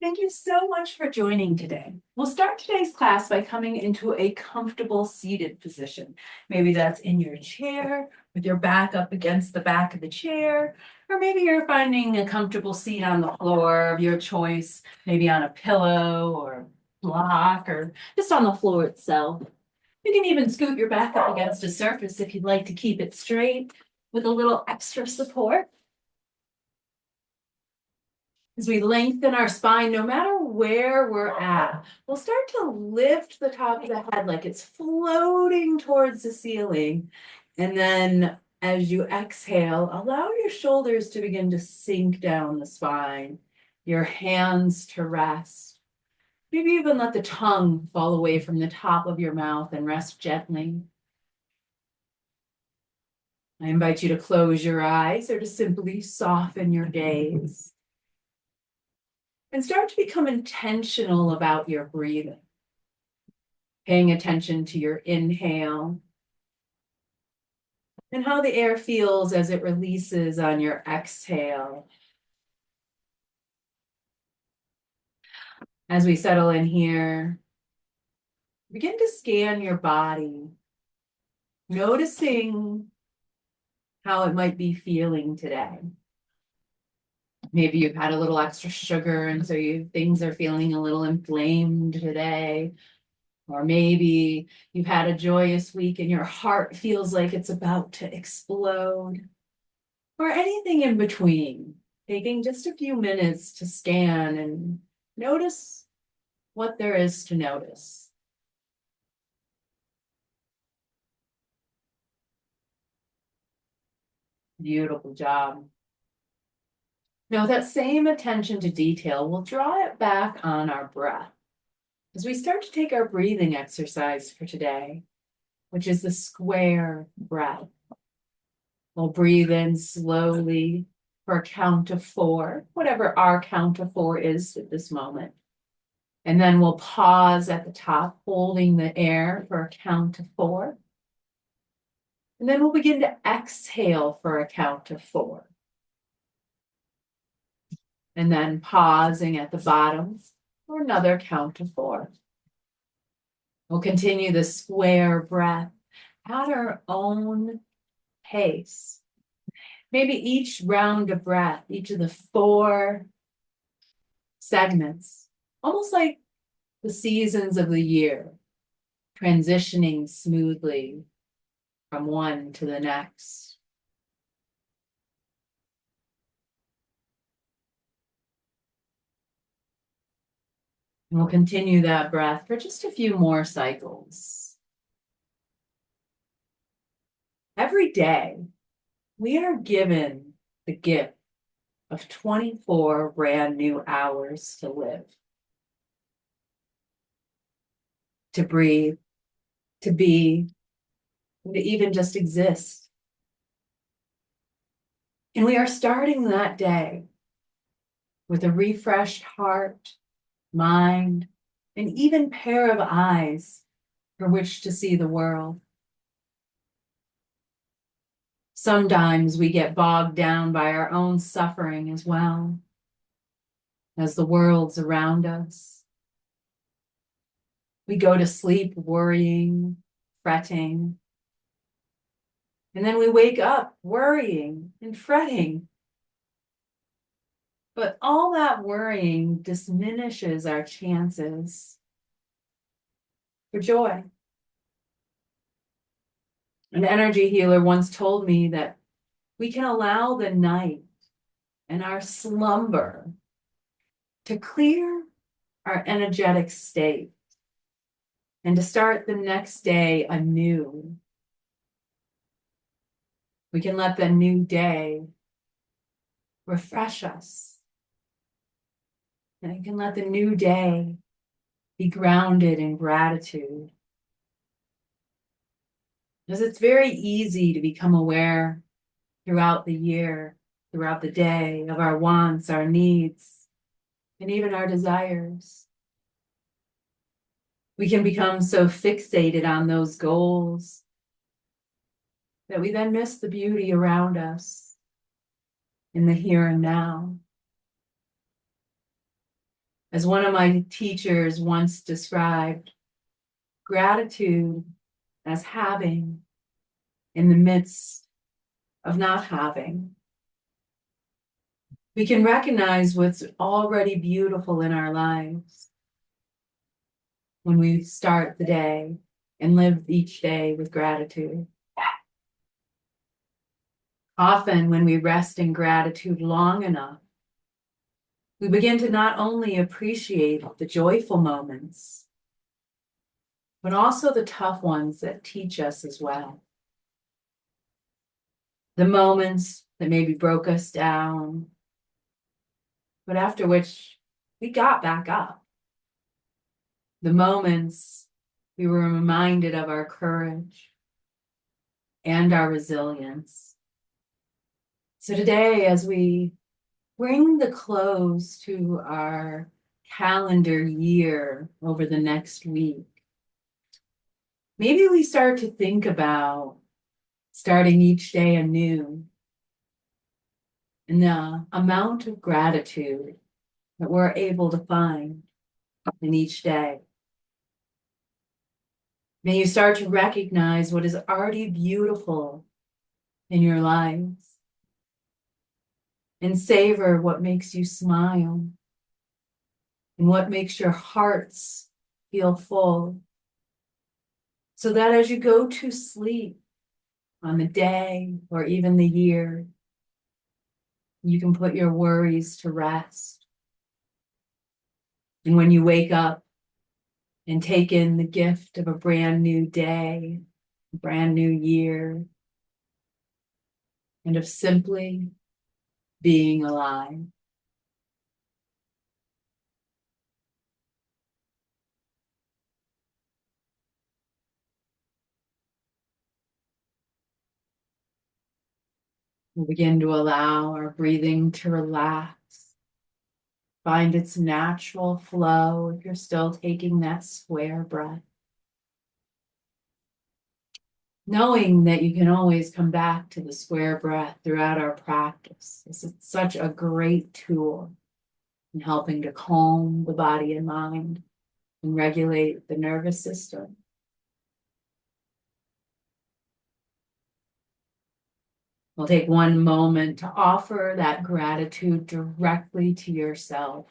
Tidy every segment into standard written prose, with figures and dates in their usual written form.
Thank you so much for joining today. We'll start today's class by coming into a comfortable seated position. Maybe that's in your chair with your back up against the back of the chair, or maybe you're finding a comfortable seat on the floor of your choice, maybe on a pillow or block or just on the floor itself. You can even scoot your back up against a surface if you'd like to keep it straight with a little extra support. As we lengthen our spine, no matter where we're at, we'll start to lift the top of the head like it's floating towards the ceiling. And then as you exhale, allow your shoulders to begin to sink down the spine, your hands to rest. Maybe even let the tongue fall away from the top of your mouth and rest gently. I invite you to close your eyes or to simply soften your gaze. And start to become intentional about your breathing. Paying attention to your inhale and how the air feels as it releases on your exhale. As we settle in here, begin to scan your body, noticing how it might be feeling today. Maybe you've had a little extra sugar and so things are feeling a little inflamed today. Or maybe you've had a joyous week and your heart feels like it's about to explode. Or anything in between. Taking just a few minutes to scan and notice what there is to notice. Beautiful job. Now, that same attention to detail, we'll draw it back on our breath as we start to take our breathing exercise for today, which is the square breath. We'll breathe in slowly for a count of 4, whatever our count of 4 is at this moment. And then we'll pause at the top, holding the air for a count of 4. And then we'll begin to exhale for a count of 4. And then pausing at the bottom for another count of 4. We'll continue the square breath at our own pace. Maybe each round of breath, each of the 4 segments, almost like the seasons of the year, transitioning smoothly from one to the next. And we'll continue that breath for just a few more cycles. Every day, we are given the gift of 24 brand new hours to live, to breathe, to be, and to even just exist. And we are starting that day with a refreshed heart, mind, and even pair of eyes for which to see the world. Sometimes we get bogged down by our own suffering as well as the world's around us. We go to sleep worrying, fretting, and then we wake up worrying and fretting. But all that worrying diminishes our chances for joy. An energy healer once told me that we can allow the night and our slumber to clear our energetic state and to start the next day anew. We can let the new day refresh us. And we can let the new day be grounded in gratitude. Because it's very easy to become aware throughout the year, throughout the day, of our wants, our needs, and even our desires. We can become so fixated on those goals that we then miss the beauty around us in the here and now. As one of my teachers once described, gratitude as having in the midst of not having. We can recognize what's already beautiful in our lives when we start the day and live each day with gratitude. Often, when we rest in gratitude long enough, we begin to not only appreciate the joyful moments, but also the tough ones that teach us as well. The moments that maybe broke us down, but after which we got back up. The moments we were reminded of our courage and our resilience. So today, as we bring the close to our calendar year over the next week, maybe we start to think about starting each day anew and the amount of gratitude that we're able to find in each day. May you start to recognize what is already beautiful in your lives and savor what makes you smile and what makes your hearts feel full, so that as you go to sleep on the day or even the year, you can put your worries to rest. And when you wake up and take in the gift of a brand new day, a brand new year, and of simply being alive. We'll begin to allow our breathing to relax, find its natural flow if you're still taking that square breath. Knowing that you can always come back to the square breath throughout our practice. This is such a great tool in helping to calm the body and mind and regulate the nervous system. We'll take one moment to offer that gratitude directly to yourself.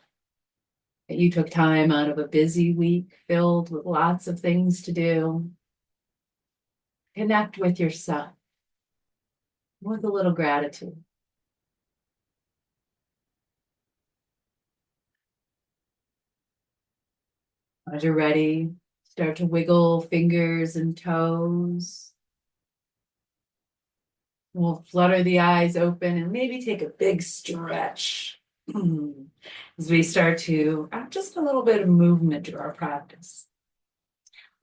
That you took time out of a busy week filled with lots of things to do. Connect with yourself with a little gratitude. As you're ready, start to wiggle fingers and toes. We'll flutter the eyes open and maybe take a big stretch as we start to add just a little bit of movement to our practice.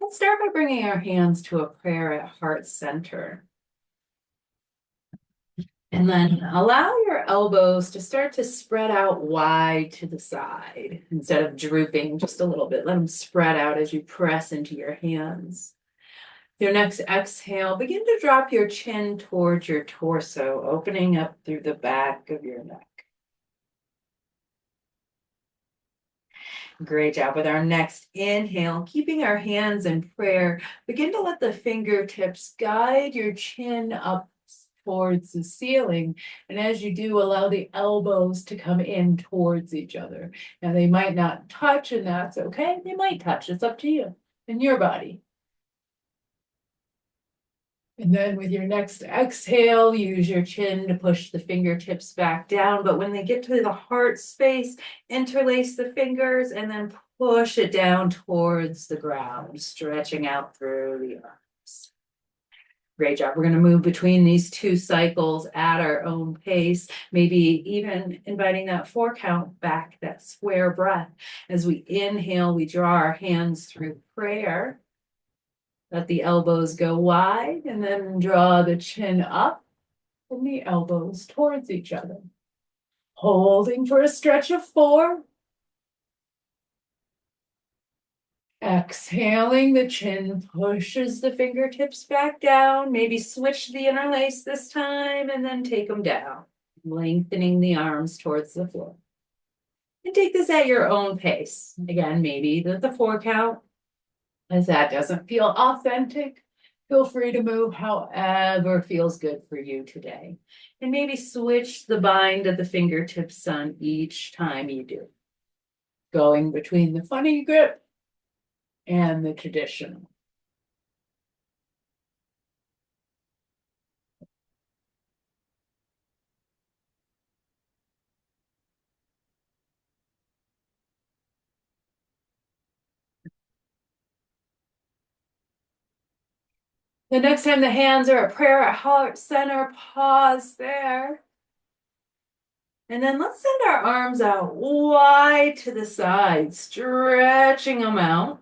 Let's start by bringing our hands to a prayer at heart center. And then allow your elbows to start to spread out wide to the side instead of drooping just a little bit. Let them spread out as you press into your hands. Your next exhale, begin to drop your chin towards your torso, opening up through the back of your neck. Great job. With our next inhale, keeping our hands in prayer, begin to let the fingertips guide your chin up towards the ceiling. And as you do, allow the elbows to come in towards each other. Now, they might not touch, and that's okay. They might touch. It's up to you and your body. And then with your next exhale, use your chin to push the fingertips back down. But when they get to the heart space, interlace the fingers and then push it down towards the ground, stretching out through the arms. Great job. We're going to move between these two cycles at our own pace, maybe even inviting that 4 count back, that square breath. As we inhale, we draw our hands through prayer. Let the elbows go wide and then draw the chin up and the elbows towards each other. Holding for a stretch of 4. Exhaling, the chin pushes the fingertips back down. Maybe switch the interlace this time and then take them down, lengthening the arms towards the floor. And take this at your own pace. Again, maybe the 4 count. If that doesn't feel authentic, feel free to move however feels good for you today. And maybe switch the bind of the fingertips on each time you do. Going between the funny grip and the traditional. The next time the hands are at prayer at heart center, pause there. And then let's send our arms out wide to the side, stretching them out.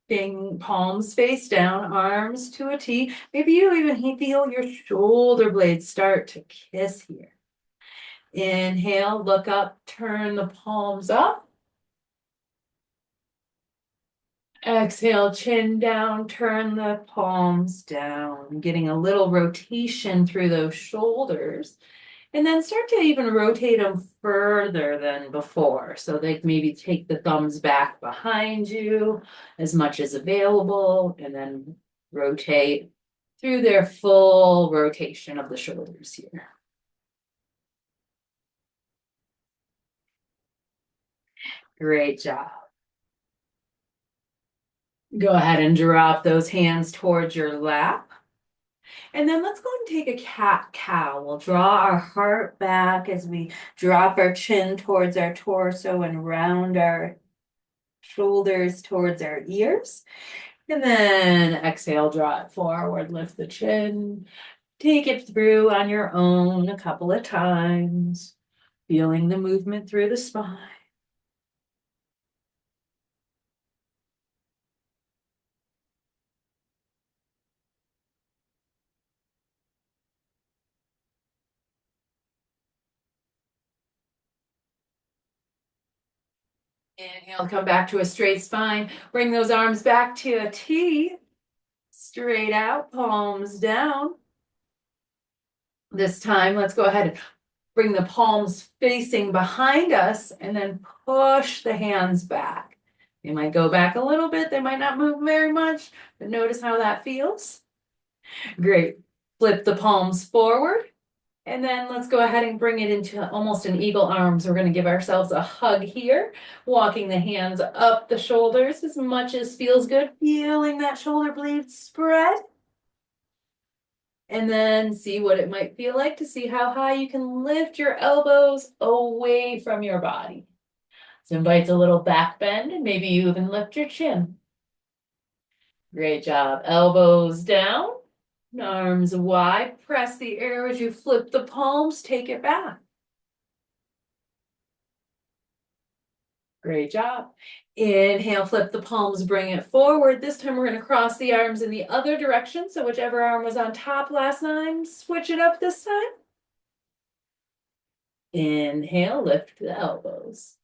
Being palms face down, arms to a T. Maybe you even feel your shoulder blades start to kiss here. Inhale, look up, turn the palms up. Exhale, chin down, turn the palms down, getting a little rotation through those shoulders. And then start to even rotate them further than before. So they maybe take the thumbs back behind you as much as available, and then rotate through their full rotation of the shoulders here. Great job. Go ahead and drop those hands towards your lap. And then let's go and take a cat-cow. We'll draw our heart back as we drop our chin towards our torso and round our shoulders towards our ears. And then exhale, draw it forward, lift the chin. Take it through on your own a couple of times, feeling the movement through the spine. Inhale, come back to a straight spine. Bring those arms back to a T. Straight out, palms down. This time, let's go ahead and bring the palms facing behind us and then push the hands back. They might go back a little bit. They might not move very much, but notice how that feels. Great. Flip the palms forward. And then let's go ahead and bring it into almost an eagle arms. We're going to give ourselves a hug here, walking the hands up the shoulders as much as feels good, feeling that shoulder blade spread. And then see what it might feel like to see how high you can lift your elbows away from your body. So invites a little back bend, and maybe you even lift your chin. Great job. Elbows down. Arms wide, press the air as you flip the palms, take it back. Great job. Inhale, flip the palms, bring it forward. This time we're going to cross the arms in the other direction. So whichever arm was on top last time, switch it up this time. Inhale, lift the elbows.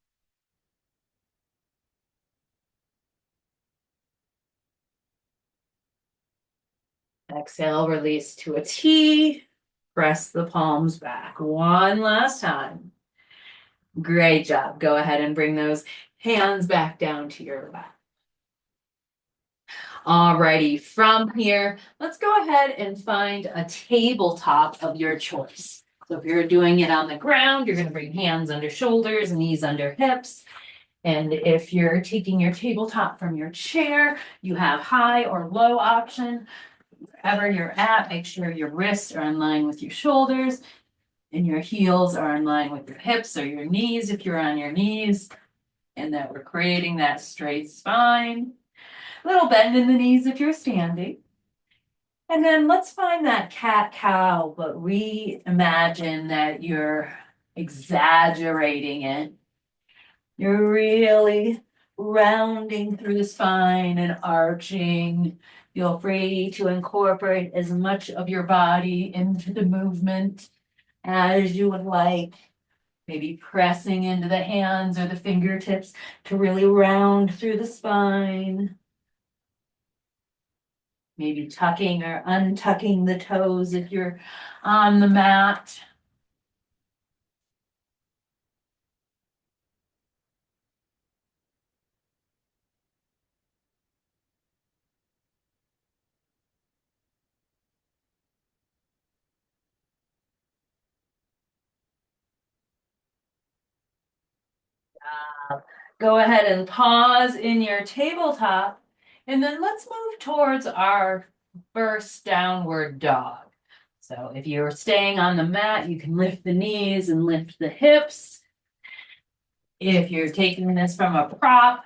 Exhale, release to a T. Press the palms back. One last time. Great job. Go ahead and bring those hands back down to your lap. Alrighty, from here, let's go ahead and find a tabletop of your choice. So if you're doing it on the ground, you're going to bring hands under shoulders, knees under hips. And if you're taking your tabletop from your chair, you have high or low option. Wherever you're at, make sure your wrists are in line with your shoulders and your heels are in line with your hips or your knees if you're on your knees, and that we're creating that straight spine. A little bend in the knees if you're standing. And then let's find that cat-cow, but reimagine that you're exaggerating it. You're really rounding through the spine and arching. Feel free to incorporate as much of your body into the movement as you would like. Maybe pressing into the hands or the fingertips to really round through the spine. Maybe tucking or untucking the toes if you're on the mat. Go ahead and pause in your tabletop, and then let's move towards our first downward dog. So if you're staying on the mat, you can lift the knees and lift the hips. If you're taking this from a prop,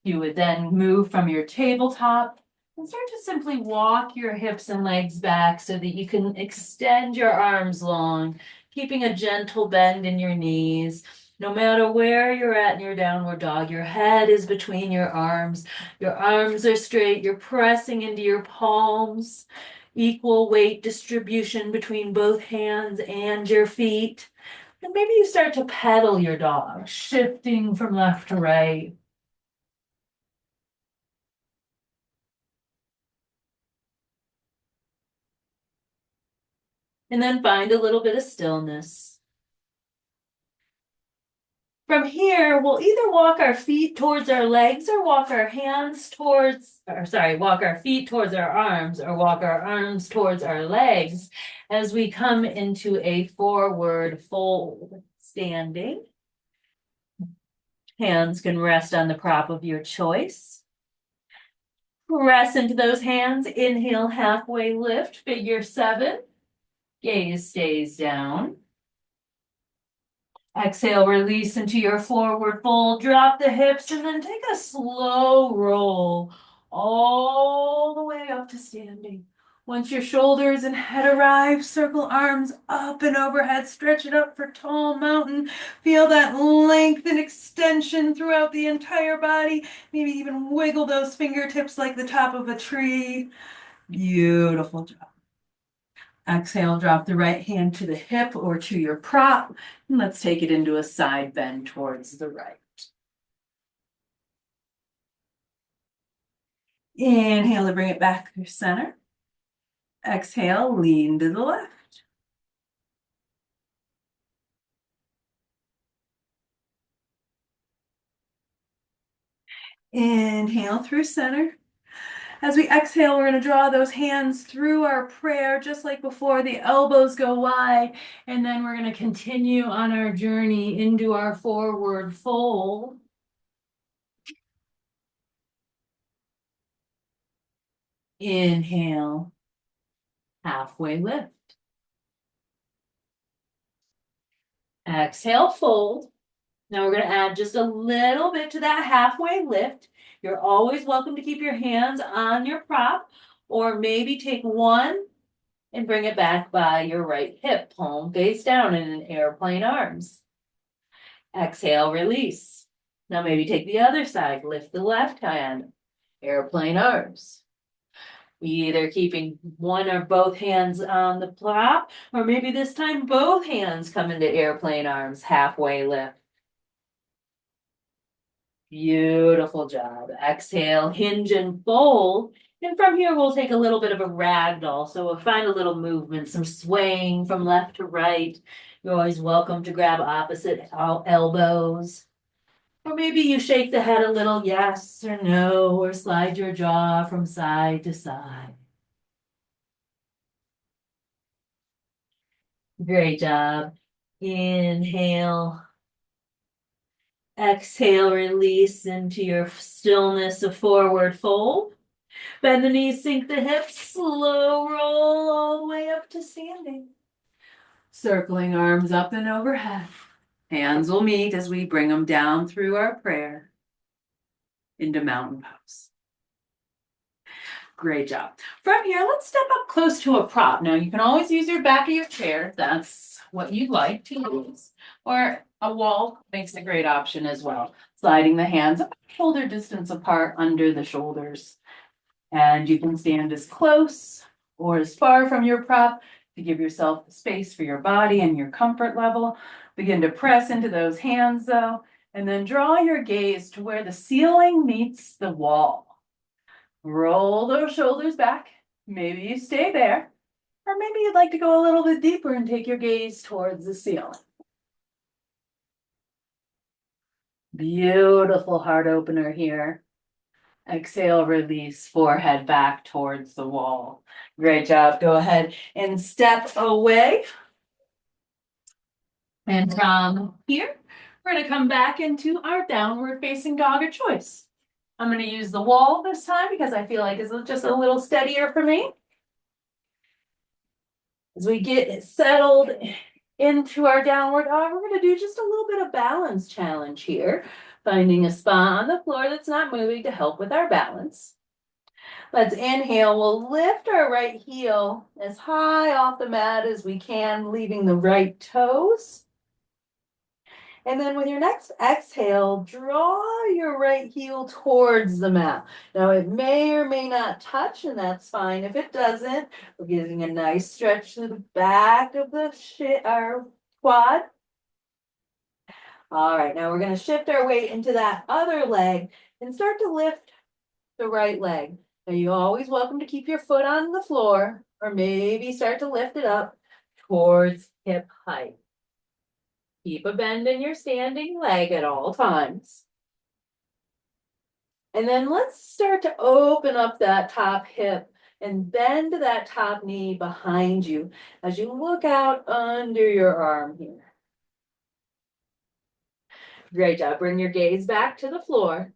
you would then move from your tabletop and start to simply walk your hips and legs back so that you can extend your arms long, keeping a gentle bend in your knees. No matter where you're at in your downward dog, your head is between your arms. Your arms are straight. You're pressing into your palms. Equal weight distribution between both hands and your feet. And maybe you start to pedal your dog, shifting from left to right. And then find a little bit of stillness. From here, we'll either walk our feet towards our legs or walk our hands towards, walk our feet towards our arms or walk our arms towards our legs as we come into a forward fold standing. Hands can rest on the prop of your choice. Press into those hands. Inhale, halfway lift, figure 7. Gaze stays down. Exhale, release into your forward fold. Drop the hips and then take a slow roll all the way up to standing. Once your shoulders and head arrive, circle arms up and overhead. Stretch it up for tall mountain. Feel that length and extension throughout the entire body. Maybe even wiggle those fingertips like the top of a tree. Beautiful job. Exhale, drop the right hand to the hip or to your prop. And let's take it into a side bend towards the right. Inhale to bring it back through center. Exhale, lean to the left. Inhale through center. As we exhale, we're going to draw those hands through our prayer, just like before. The elbows go wide, and then we're going to continue on our journey into our forward fold. Inhale, halfway lift. Exhale, fold. Now we're going to add just a little bit to that halfway lift. You're always welcome to keep your hands on your prop, or maybe take one and bring it back by your right hip, palm face down in an airplane arms. Exhale, release. Now maybe take the other side, lift the left hand, airplane arms. Either keeping one or both hands on the prop, or maybe this time both hands come into airplane arms, halfway lift. Beautiful job. Exhale, hinge and fold. And from here, we'll take a little bit of a ragdoll. So we'll find a little movement, some swaying from left to right. You're always welcome to grab opposite elbows. Or maybe you shake the head a little, yes or no, or slide your jaw from side to side. Great job. Inhale. Exhale, release into your stillness of forward fold. Bend the knees, sink the hips, slow roll all the way up to standing. Circling arms up and overhead. Hands will meet as we bring them down through our prayer into mountain pose. Great job. From here, let's step up close to a prop. Now, you can always use your back of your chair if that's what you'd like to use. Or a wall makes a great option as well. Sliding the hands up shoulder distance apart under the shoulders. And you can stand as close or as far from your prop to give yourself space for your body and your comfort level. Begin to press into those hands though, and then draw your gaze to where the ceiling meets the wall. Roll those shoulders back. Maybe you stay there, or maybe you'd like to go a little bit deeper and take your gaze towards the ceiling. Beautiful heart opener here. Exhale, release, forehead back towards the wall. Great job. Go ahead and step away. And from here, We're gonna come back into our downward facing dog of choice. I'm gonna use the wall this time because I feel like it's just a little steadier for me. As we get settled into our downward dog, we're gonna do just a little bit of balance challenge here. Finding a spot on the floor that's not moving to help with our balance. Let's inhale. We'll lift our right heel as high off the mat as we can, leaving the right toes. And then with your next exhale, draw your right heel towards the mat. Now it may or may not touch, and that's fine. If it doesn't, we're getting a nice stretch to the back of our quad. All right, now we're going to shift our weight into that other leg and start to lift the right leg. Now you're always welcome to keep your foot on the floor or maybe start to lift it up towards hip height. Keep a bend in your standing leg at all times. And then let's start to open up that top hip and bend that top knee behind you as you look out under your arm here. Great job. Bring your gaze back to the floor.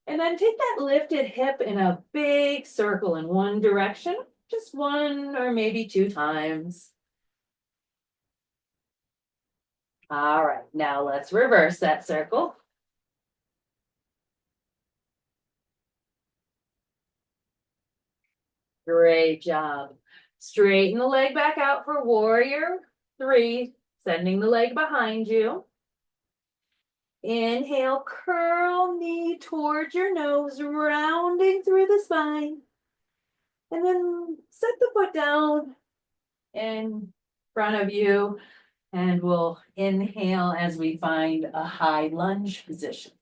And then take that lifted hip in a big circle in one direction, just one or maybe two times. All right, now let's reverse that circle. Great job. Straighten the leg back out for warrior 3, sending the leg behind you. Inhale, curl knee towards your nose, rounding through the spine. And then set the foot down in front of you. And we'll inhale as we find a high lunge position.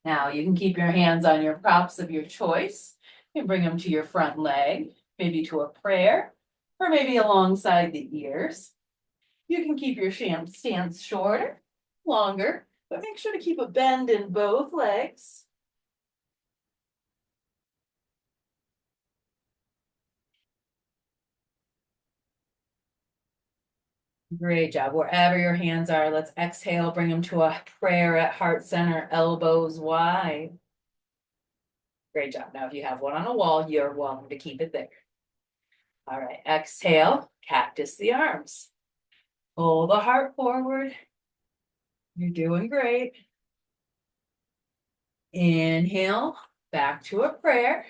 Now you can keep your hands on your props of your choice. You can bring them to your front leg, maybe to a prayer, or maybe alongside the ears. You can keep your stance shorter, longer, but make sure to keep a bend in both legs. Great job. Wherever your hands are, let's exhale, bring them to a prayer at heart center, elbows wide. Great job. Now, if you have one on a wall, you're welcome to keep it there. All right, exhale, cactus the arms. Pull the heart forward. You're doing great. Inhale, back to a prayer.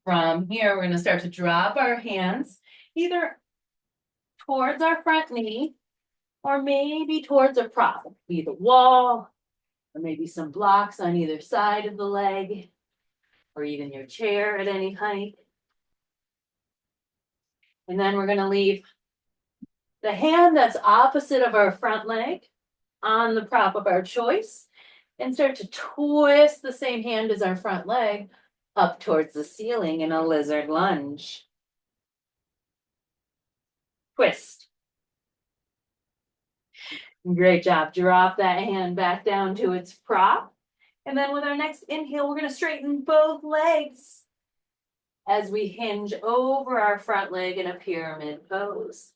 From here, we're going to start to drop our hands either towards our front knee or maybe towards a prop, be the wall or maybe some blocks on either side of the leg or even your chair at any height. And then we're going to leave the hand that's opposite of our front leg on the prop of our choice and start to twist the same hand as our front leg up towards the ceiling in a lizard lunge. Twist. Great job. Drop that hand back down to its prop. And then with our next inhale, we're going to straighten both legs as we hinge over our front leg in a pyramid pose.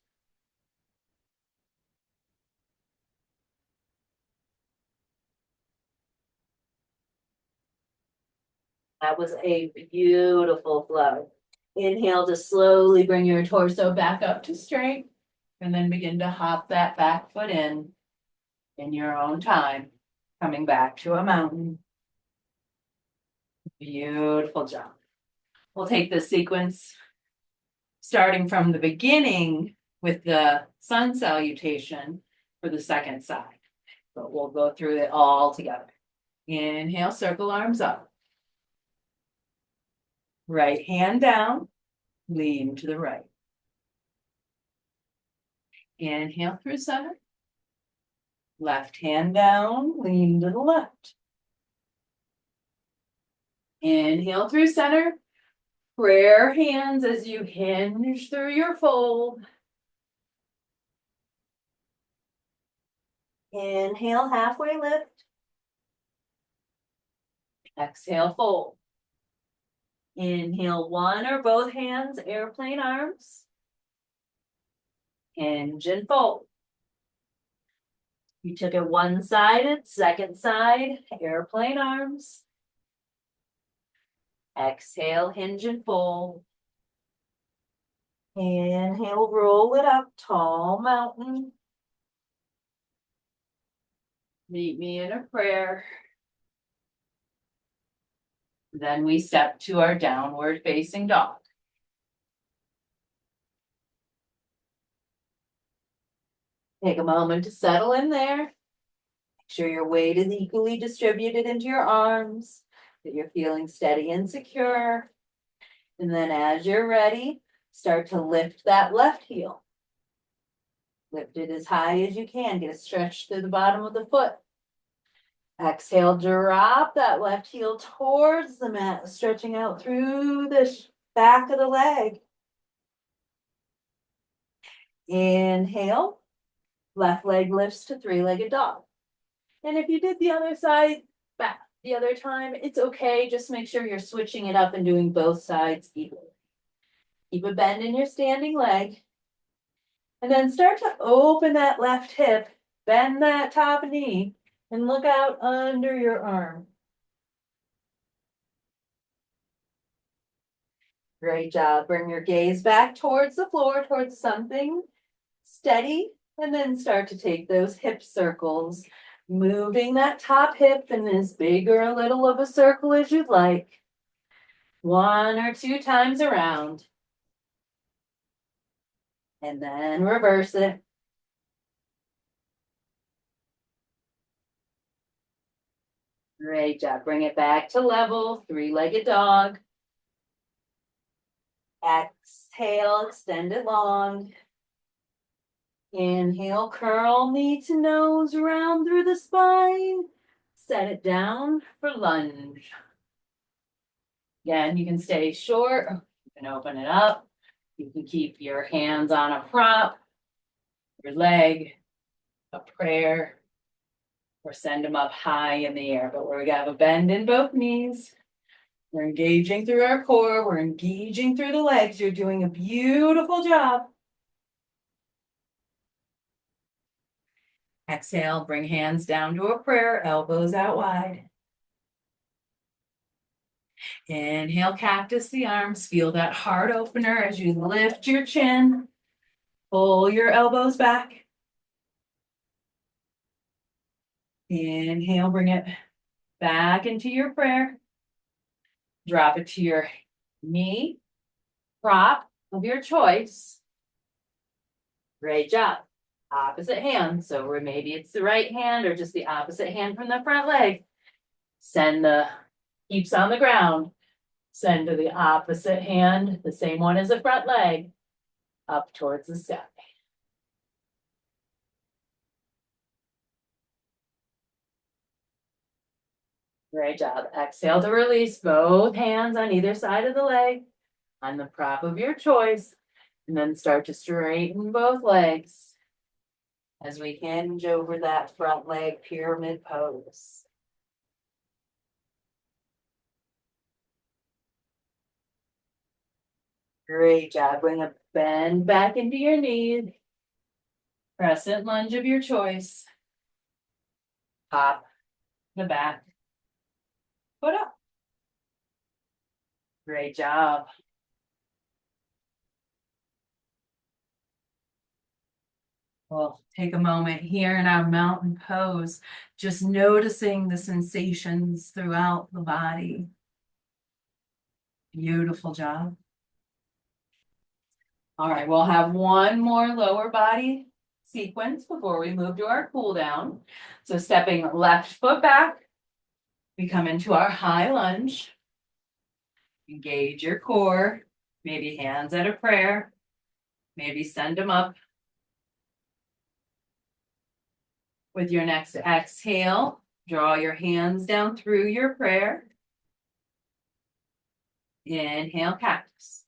That was a beautiful flow. Inhale to slowly bring your torso back up to straight, and then begin to hop that back foot in your own time, coming back to a mountain. Beautiful job. We'll take this sequence starting from the beginning with the sun salutation for the second side, but we'll go through it all together. Inhale, circle arms up. Right hand down, lean to the right. Inhale through center. Left hand down, lean to the left. Inhale through center. Prayer hands as you hinge through your fold. Inhale, halfway lift. Exhale, fold. Inhale, one or both hands, airplane arms. Hinge and fold. You took it one-sided, second side, airplane arms. Exhale, hinge and fold. Inhale, roll it up, tall mountain. Meet me in a prayer. Then we step to our downward facing dog. Take a moment to settle in there. Make sure your weight is equally distributed into your arms, that you're feeling steady and secure. And then as you're ready, start to lift that left heel. Lift it as high as you can. Get a stretch through the bottom of the foot. Exhale, drop that left heel towards the mat, stretching out through the back of the leg. Inhale, left leg lifts to three-legged dog. And if you did the other side back the other time, it's okay. Just make sure you're switching it up and doing both sides equally. Keep a bend in your standing leg. And then start to open that left hip, bend that top knee, and look out under your arm. Great job. Bring your gaze back towards the floor, towards something steady, and then start to take those hip circles, moving that top hip in as big or a little of a circle as you'd like. 1 or 2 times around. And then reverse it. Great job. Bring it back to level, three-legged dog. Exhale, extend it long. Inhale, curl knee to nose, round through the spine. Set it down for lunge. Again, you can stay short, you can open it up. You can keep your hands on a prop, your leg, a prayer, or send them up high in the air. But we have a bend in both knees. We're engaging through our core. We're engaging through the legs. You're doing a beautiful job. Exhale, bring hands down to a prayer, elbows out wide. Inhale, cactus the arms. Feel that heart opener as you lift your chin. Pull your elbows back. Inhale, bring it back into your prayer. Drop it to your knee, prop of your choice. Great job. Opposite hand. So where maybe it's the right hand or just the opposite hand from the front leg. Send the hips on the ground. Send to the opposite hand, the same one as the front leg, up towards the sky. Great job. Exhale to release both hands on either side of the leg on the prop of your choice. And then start to straighten both legs as we hinge over that front leg pyramid pose. Great job. Bring a bend back into your knees. Crescent lunge of your choice. Pop the back. Foot up. Great job. We'll take a moment here in our mountain pose, just noticing the sensations throughout the body. Beautiful job. All right, we'll have one more lower body sequence before we move to our cool down. So stepping left foot back, we come into our high lunge. Engage your core, maybe hands at a prayer, maybe send them up. With your next exhale, draw your hands down through your prayer. Inhale, cactus.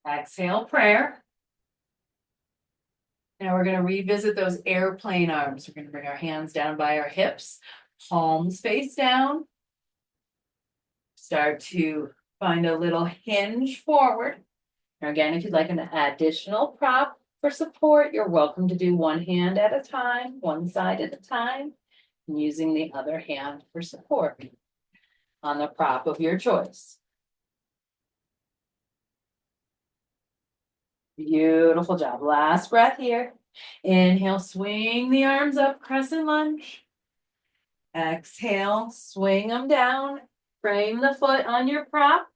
Exhale, prayer. Now we're going to revisit those airplane arms. We're going to bring our hands down by our hips, palms face down. Start to Find a little hinge forward. Now again, if you'd like an additional prop for support, you're welcome to do one hand at a time, one side at a time, and using the other hand for support on the prop of your choice. Beautiful job. Last breath here. Inhale, swing the arms up, crescent lunge. Exhale, swing them down. Frame the foot on your prop.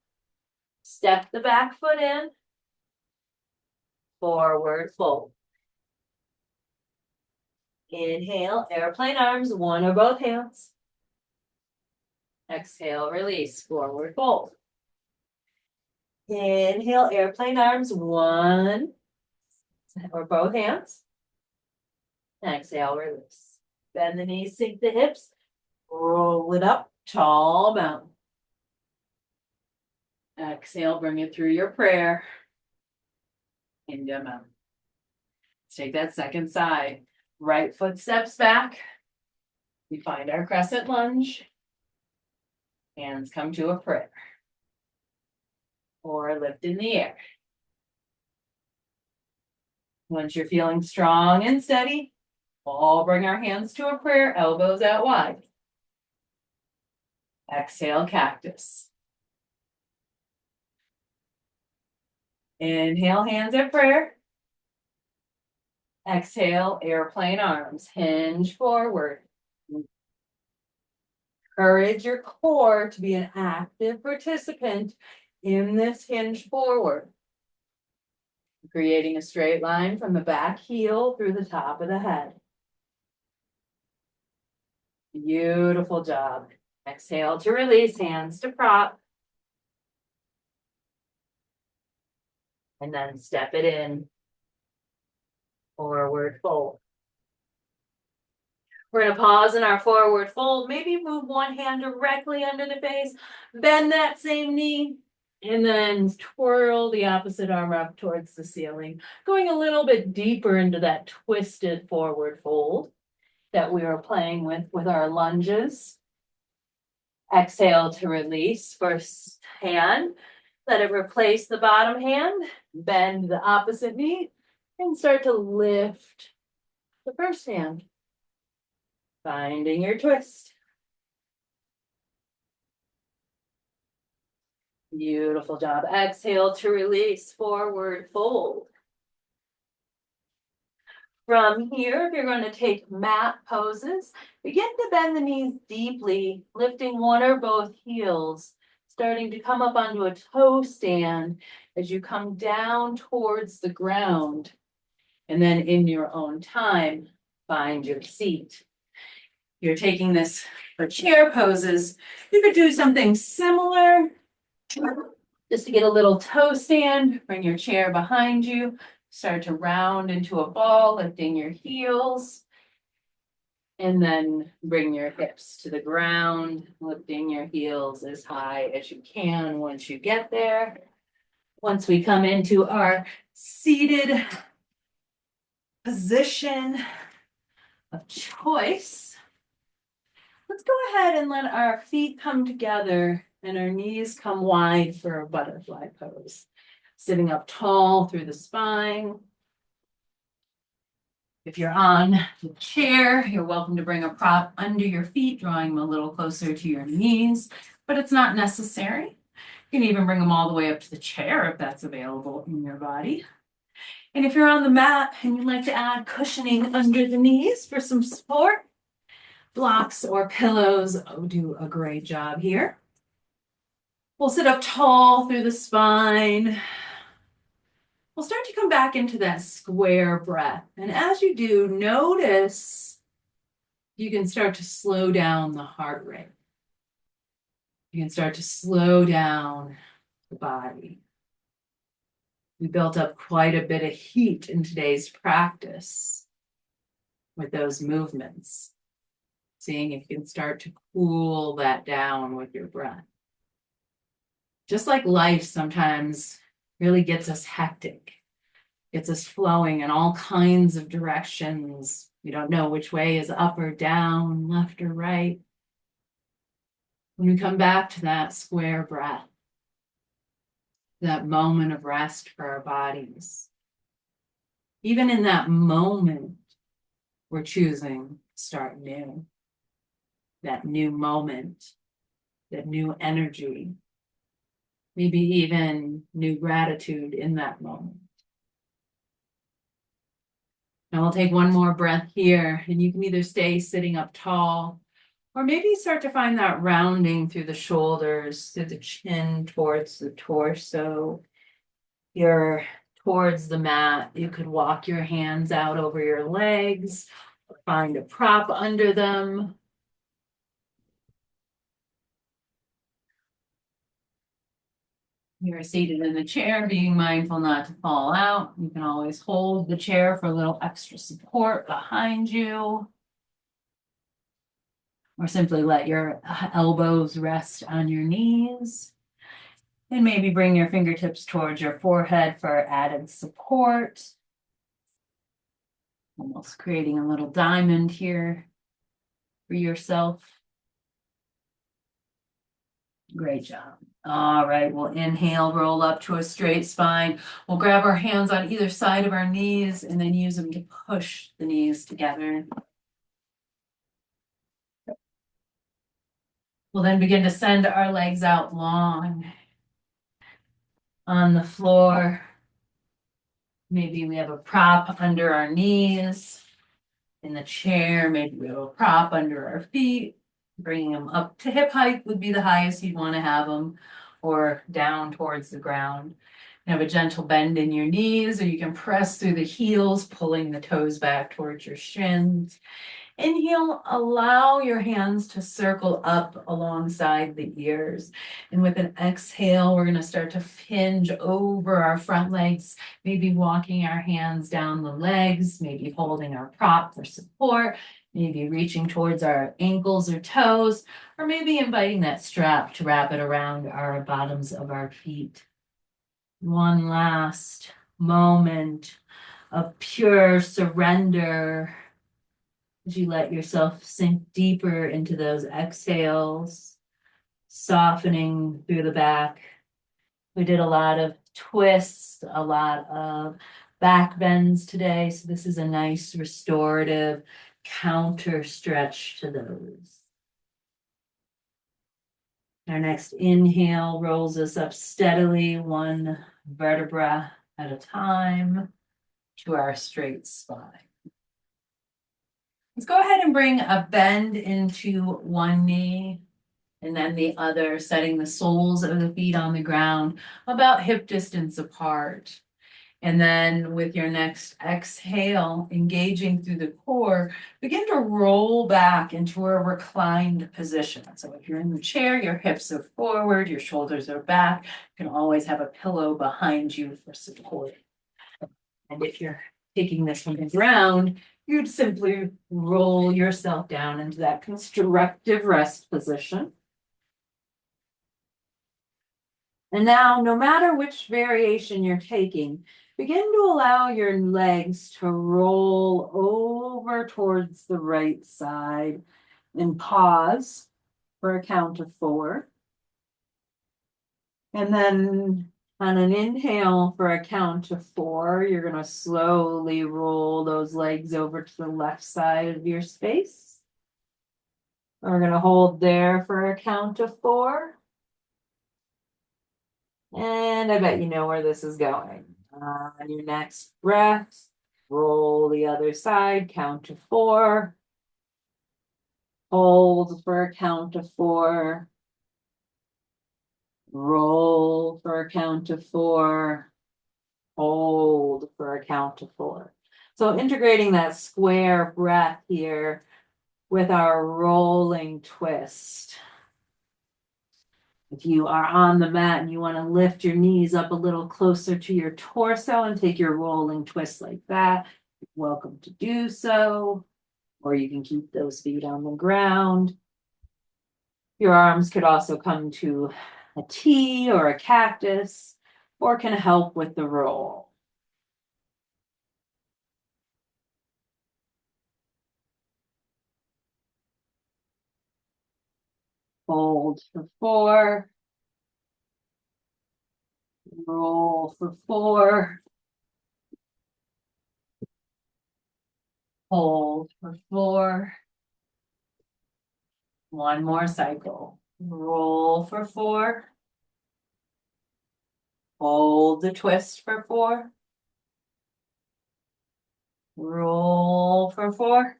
Step the back foot in. Forward fold. Inhale, airplane arms, one or both hands. Exhale, release, forward fold. Inhale, airplane arms, one or both hands. Exhale, release. Bend the knees, sink the hips, roll it up, tall mountain. Exhale, bring it through your prayer. Into a mountain. Let's take that second side. Right foot steps back. We find our crescent lunge. Hands come to a prayer. Or lift in the air. Once you're feeling strong and steady, we'll all bring our hands to a prayer, elbows out wide. Exhale, cactus. Inhale, hands at prayer. Exhale, airplane arms, hinge forward. Encourage your core to be an active participant in this hinge forward. Creating a straight line from the back heel through the top of the head. Beautiful job. Exhale to release, hands to prop. And then step it in. Forward fold. We're going to pause in our forward fold. Maybe move one hand directly under the face. Bend that same knee. And then twirl the opposite arm up towards the ceiling. Going a little bit deeper into that twisted forward fold that we were playing with our lunges. Exhale to release. First hand. Let it replace the bottom hand. Bend the opposite knee. And start to lift the first hand. Finding your twist. Beautiful job. Exhale to release, forward fold. From here, if you're going to take mat poses, begin to bend the knees deeply, lifting one or both heels, starting to come up onto a toe stand as you come down towards the ground. And then in your own time, find your seat. You're taking this for chair poses. You could do something similar. Just to get a little toe stand, bring your chair behind you, start to round into a ball, lifting your heels. And then bring your hips to the ground, lifting your heels as high as you can once you get there. Once we come into our seated position of choice, let's go ahead and let our feet come together and our knees come wide for a butterfly pose. Sitting up tall through the spine. If you're on the chair, you're welcome to bring a prop under your feet, drawing them a little closer to your knees, but it's not necessary. You can even bring them all the way up to the chair if that's available in your body. And if you're on the mat and you'd like to add cushioning under the knees for some support, blocks or pillows do a great job here. We'll sit up tall through the spine. We'll start to come back into that square breath. And as you do, notice you can start to slow down the heart rate. You can start to slow down the body. We built up quite a bit of heat in today's practice with those movements. Seeing if you can start to cool that down with your breath. Just like life sometimes really gets us hectic, gets us flowing in all kinds of directions. We don't know which way is up or down, left or right. When we come back to that square breath, that moment of rest for our bodies. Even in that moment, we're choosing to start new. That new moment, that new energy, maybe even new gratitude in that moment. Now we'll take one more breath here, and you can either stay sitting up tall, or maybe start to find that rounding through the shoulders, through the chin, towards the torso. You're towards the mat. You could walk your hands out over your legs, find a prop under them. You're seated in the chair, being mindful not to fall out. You can always hold the chair for a little extra support behind you. Or simply let your elbows rest on your knees. And maybe bring your fingertips towards your forehead for added support. Almost creating a little diamond here for yourself. Great job. All right, we'll inhale, roll up to a straight spine. We'll grab our hands on either side of our knees and then use them to push the knees together. We'll then begin to send our legs out long on the floor. Maybe we have a prop under our knees. In the chair, maybe we have a prop under our feet. Bringing them up to hip height would be the highest you'd want to have them, or down towards the ground. You have a gentle bend in your knees, or you can press through the heels, pulling the toes back towards your shins. Inhale, allow your hands to circle up alongside the ears. And with an exhale, we're going to start to hinge over our front legs, maybe walking our hands down the legs, maybe holding our prop for support, maybe reaching towards our ankles or toes, or maybe inviting that strap to wrap it around our bottoms of our feet. One last moment of pure surrender as you let yourself sink deeper into those exhales, softening through the back. We did a lot of twists, a lot of back bends today. So this is a nice restorative counter stretch to those. Our next inhale rolls us up steadily, one vertebra at a time, to our straight spine. Let's go ahead and bring a bend into one knee and then the other, setting the soles of the feet on the ground about hip distance apart. And then with your next exhale, engaging through the core, begin to roll back into a reclined position. So if you're in the chair, your hips are forward, your shoulders are back. You can always have a pillow behind you for support. And if you're taking this from the ground, you'd simply roll yourself down into that constructive rest position. And now, no matter which variation you're taking, begin to allow your legs to roll over towards the right side and pause for a count of 4. And then on an inhale for a count of 4, you're going to slowly roll those legs over to the left side of your space. We're going to hold there for a count of 4. And I bet you know where this is going. On your next breath, roll the other side, count to 4. Hold for a count of 4. Roll for a count of 4. Hold for a count of 4. So integrating that square breath here with our rolling twist. If you are on the mat and you want to lift your knees up a little closer to your torso and take your rolling twist like that, you're welcome to do so. Or you can keep those feet on the ground. Your arms could also come to a T or a cactus, or can help with the roll. Hold for 4. Roll for 4. Hold for 4. One more cycle. Roll for 4. Hold the twist for 4. Roll for 4.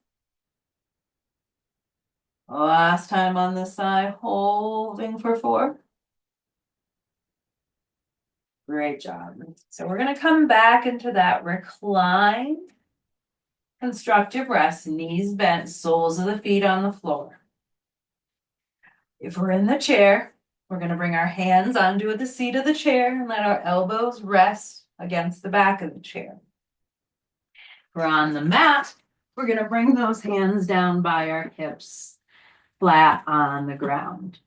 Last time on this side, holding for 4. Great job. So we're going to come back into that recline, constructive rest, knees bent, soles of the feet on the floor. If we're in the chair, we're going to bring our hands onto the seat of the chair and let our elbows rest against the back of the chair. If we're on the mat, we're going to bring those hands down by our hips, flat on the ground.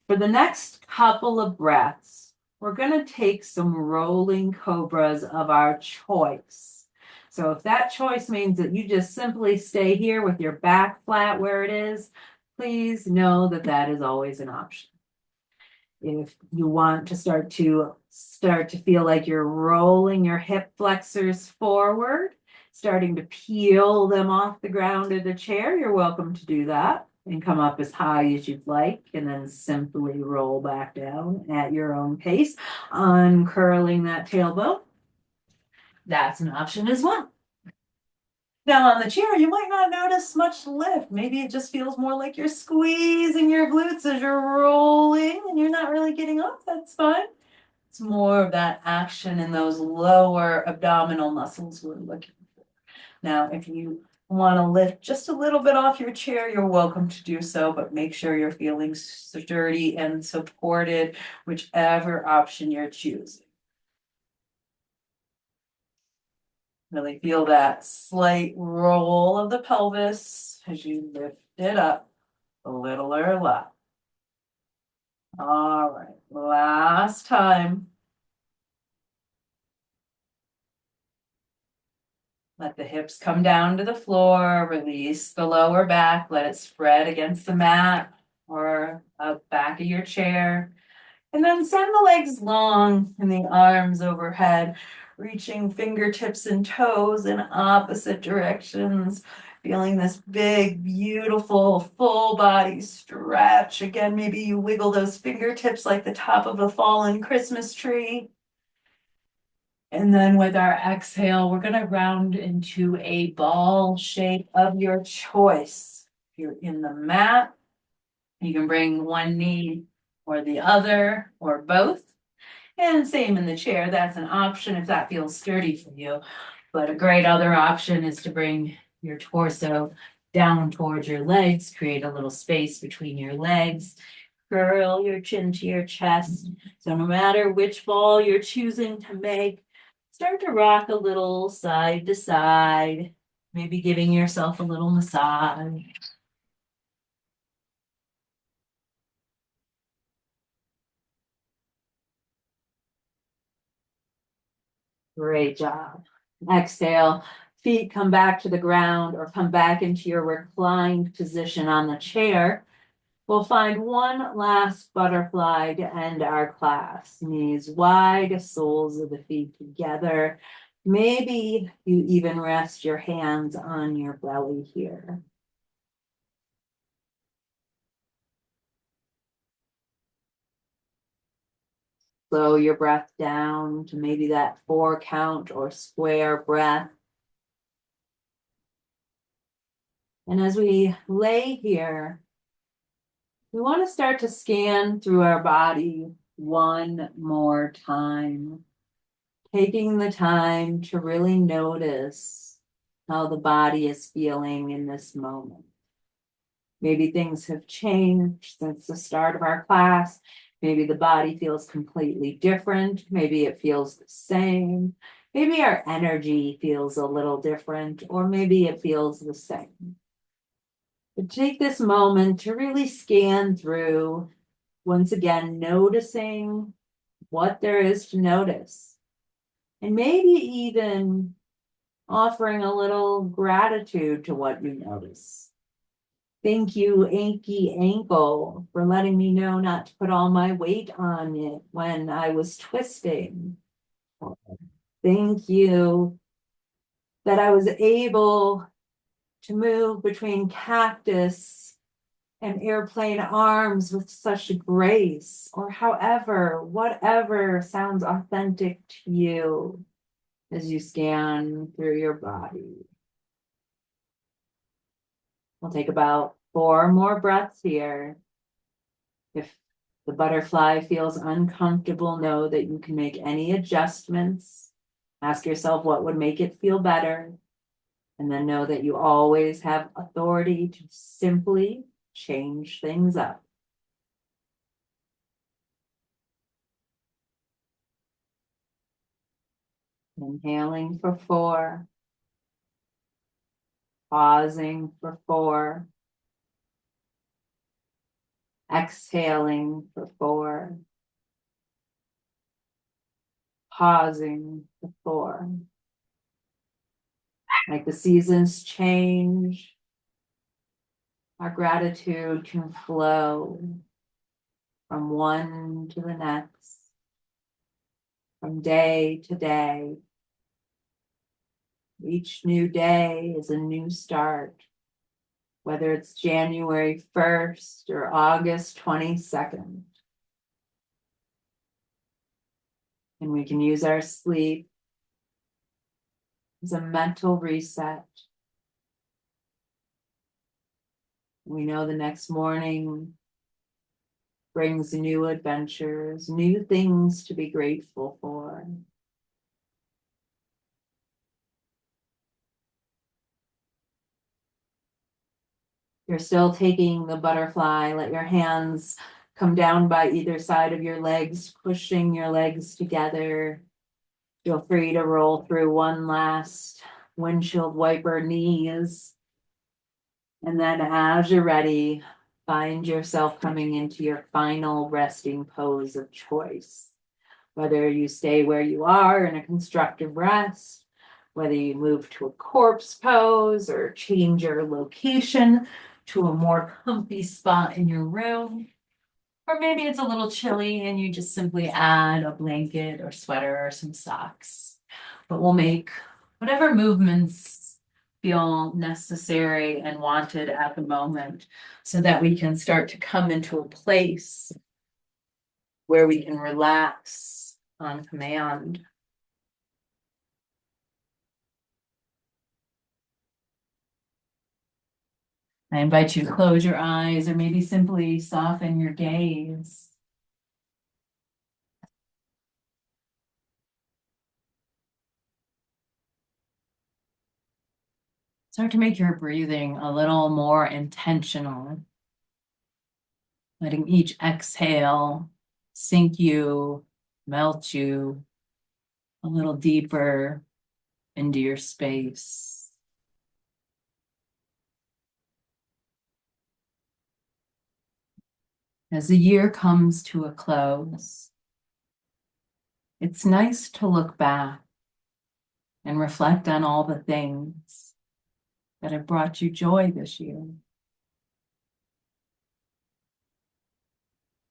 For the next couple of breaths, we're going to take some rolling cobras of our choice. So if that choice means that you just simply stay here with your back flat where it is, please know that that is always an option. If you want to start to feel like you're rolling your hip flexors forward, starting to peel them off the ground of the chair, you're welcome to do that and come up as high as you'd like, and then simply roll back down at your own pace, uncurling that tailbone. That's an option as well. Now on the chair, you might not notice much lift. Maybe it just feels more like you're squeezing your glutes as you're rolling and you're not really getting up. That's fine. It's more of that action in those lower abdominal muscles we're looking for. Now, if you want to lift just a little bit off your chair, you're welcome to do so, but make sure you're feeling sturdy and supported, whichever option you're choosing. Really feel that slight roll of the pelvis as you lift it up a little or left. All right, last time. Let the hips come down to the floor, release the lower back, let it spread against the mat or the back of your chair. And then send the legs long and the arms overhead, reaching fingertips and toes in opposite directions, feeling this big, beautiful, full body stretch. Again, maybe you wiggle those fingertips like the top of a fallen Christmas tree. And then with our exhale, we're going to round into a ball shape of your choice. If you're in the mat, you can bring one knee or the other or both. And same in the chair, that's an option if that feels sturdy for you. But a great other option is to bring your torso down towards your legs, create a little space between your legs, curl your chin to your chest. So no matter which ball you're choosing to make, start to rock a little side to side, maybe giving yourself a little massage. Great job. Exhale, feet come back to the ground or come back into your reclined position on the chair. We'll find one last butterfly to end our class. Knees wide, soles of the feet together. Maybe you even rest your hands on your belly here. Slow your breath down to maybe that 4 count or square breath. And as we lay here, we want to start to scan through our body one more time, taking the time to really notice how the body is feeling in this moment. Maybe things have changed since the start of our class. Maybe the body feels completely different. Maybe it feels the same. Maybe our energy feels a little different, or maybe it feels the same. But take this moment to really scan through, once again, noticing what there is to notice. And maybe even offering a little gratitude to what you notice. Thank you, achy ankle, for letting me know not to put all my weight on it when I was twisting. Thank you that I was able to move between cactus and airplane arms with such grace, or however, whatever sounds authentic to you as you scan through your body. We'll take about 4 more breaths here. If the butterfly feels uncomfortable, know that you can make any adjustments. Ask yourself what would make it feel better. And then know that you always have authority to simply change things up. Inhaling for 4. Pausing for 4. Exhaling for 4. Pausing for 4. Like the seasons change, our gratitude can flow from one to the next, from day to day. Each new day is a new start, whether it's January 1st or August 22nd. And we can use our sleep as a mental reset. We know the next morning brings new adventures, new things to be grateful for. You're still taking the butterfly. Let your hands come down by either side of your legs, pushing your legs together. Feel free to roll through one last windshield wiper knees. And then as you're ready, find yourself coming into your final resting pose of choice. Whether you stay where you are in a constructive rest, whether you move to a corpse pose or change your location to a more comfy spot in your room. Or maybe it's a little chilly and you just simply add a blanket or sweater or some socks. But we'll make whatever movements feel necessary and wanted at the moment so that we can start to come into a place where we can relax on command. I invite you to close your eyes or maybe simply soften your gaze. Start to make your breathing a little more intentional, letting each exhale sink you, melt you a little deeper into your space. As the year comes to a close, it's nice to look back and reflect on all the things that have brought you joy this year.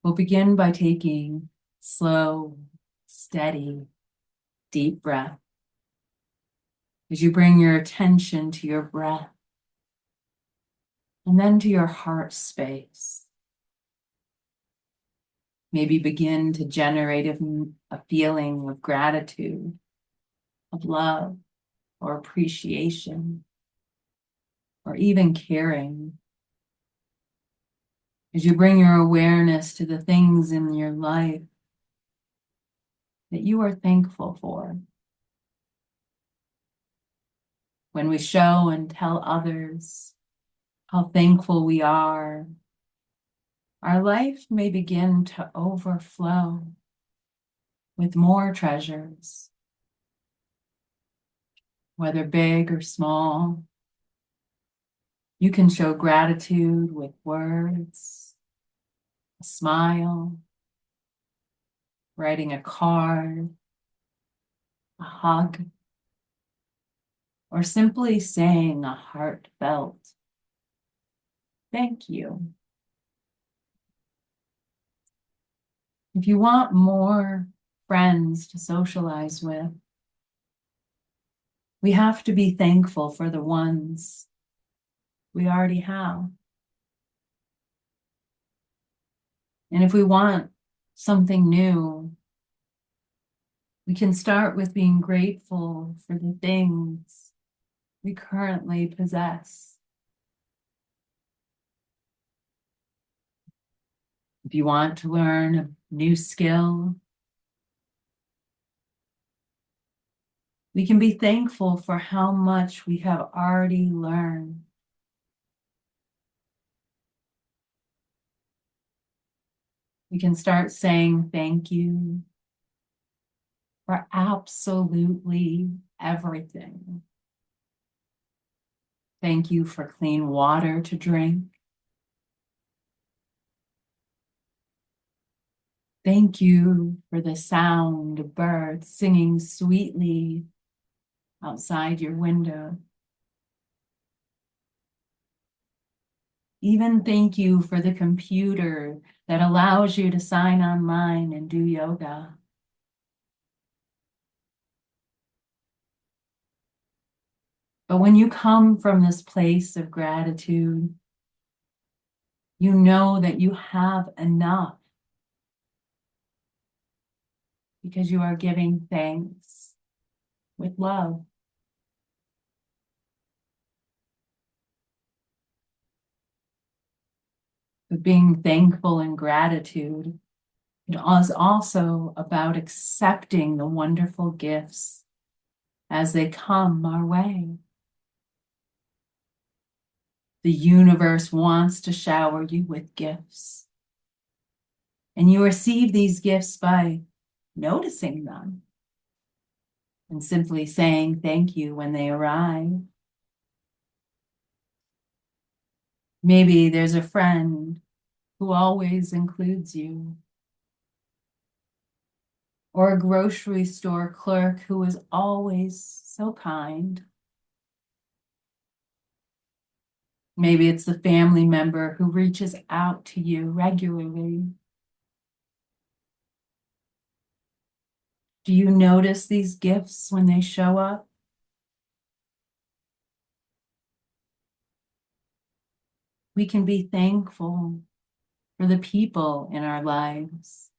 We'll begin by taking slow, steady, deep breath. As you bring your attention to your breath and then to your heart space, maybe begin to generate a feeling of gratitude, of love, or appreciation, or even caring. As you bring your awareness to the things in your life that you are thankful for. When we show and tell others how thankful we are, our life may begin to overflow with more treasures, whether big or small. You can show gratitude with words, a smile, writing a card, a hug, or simply saying a heartfelt Thank you. If you want more friends to socialize with, we have to be thankful for the ones we already have. And if we want something new, we can start with being grateful for the things we currently possess. If you want to learn a new skill, we can be thankful for how much we have already learned. We can start saying thank you for absolutely everything. Thank you for clean water to drink. Thank you for the sound of birds singing sweetly outside your window. Even thank you for the computer that allows you to sign online and do yoga. But when you come from this place of gratitude, you know that you have enough because you are giving thanks with love. But being thankful and gratitude, it is also about accepting the wonderful gifts as they come our way. The universe wants to shower you with gifts. And you receive these gifts by noticing them and simply saying thank you when they arrive. Maybe there's a friend who always includes you, or a grocery store clerk who is always so kind. Maybe it's the family member who reaches out to you regularly. Do you notice these gifts when they show up? We can be thankful for the people in our lives.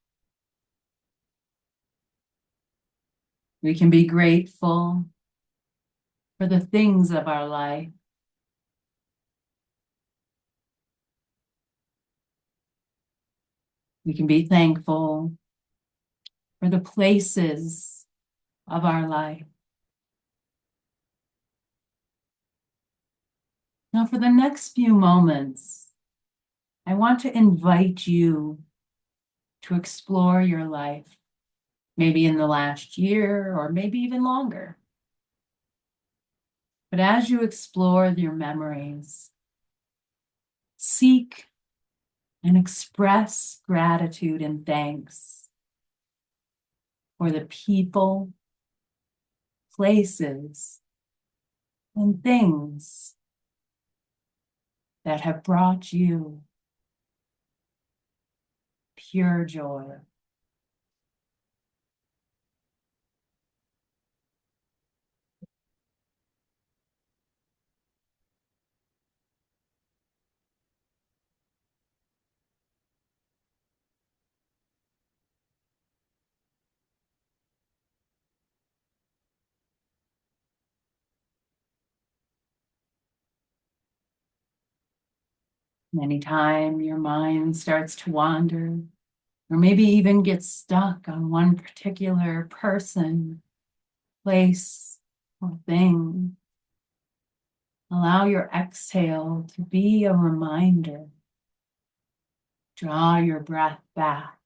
We can be grateful for the things of our life. We can be thankful for the places of our life. Now, for the next few moments, I want to invite you to explore your life, maybe in the last year or maybe even longer. But as you explore your memories, seek and express gratitude and thanks for the people, places, and things that have brought you pure joy. Anytime your mind starts to wander, or maybe even get stuck on one particular person, place, or thing, allow your exhale to be a reminder. Draw your breath back.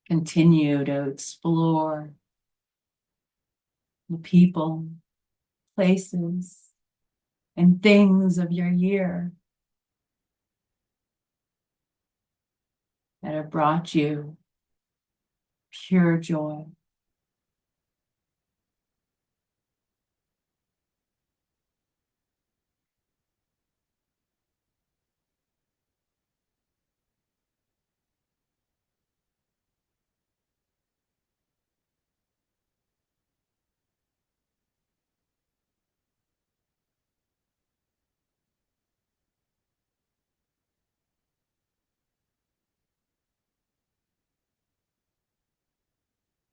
Continue to explore the people, places, and things of your year that have brought you pure joy.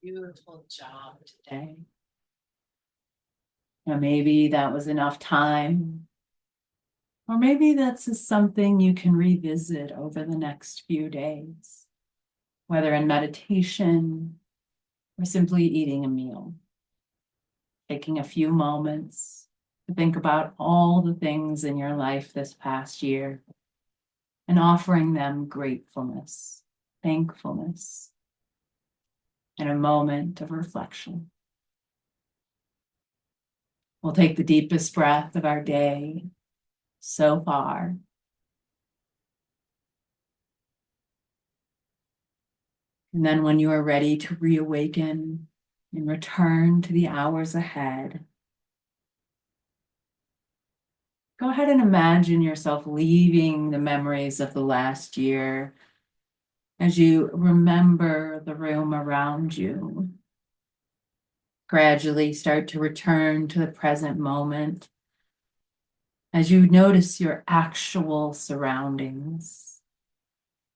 Beautiful job today. Now, maybe that was enough time, or maybe that's just something you can revisit over the next few days, whether in meditation or simply eating a meal. Taking a few moments to think about all the things in your life this past year and offering them gratefulness, thankfulness, and a moment of reflection. We'll take the deepest breath of our day so far. And then when you are ready to reawaken and return to the hours ahead, go ahead and imagine yourself leaving the memories of the last year as you remember the room around you. Gradually start to return to the present moment as you notice your actual surroundings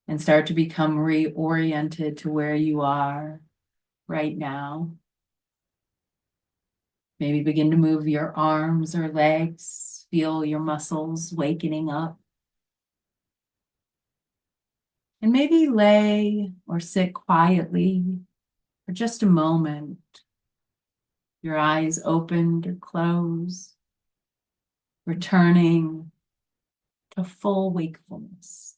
and start to become reoriented to where you are right now. Maybe begin to move your arms or legs, feel your muscles wakening up. And maybe lay or sit quietly for just a moment, your eyes opened or closed, returning to full wakefulness.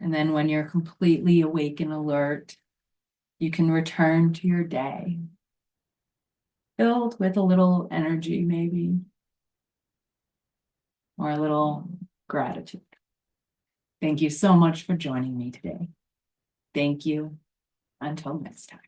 And then when you're completely awake and alert, you can return to your day, filled with a little energy maybe, or a little gratitude. Thank you so much for joining me today. Thank you. Until next time.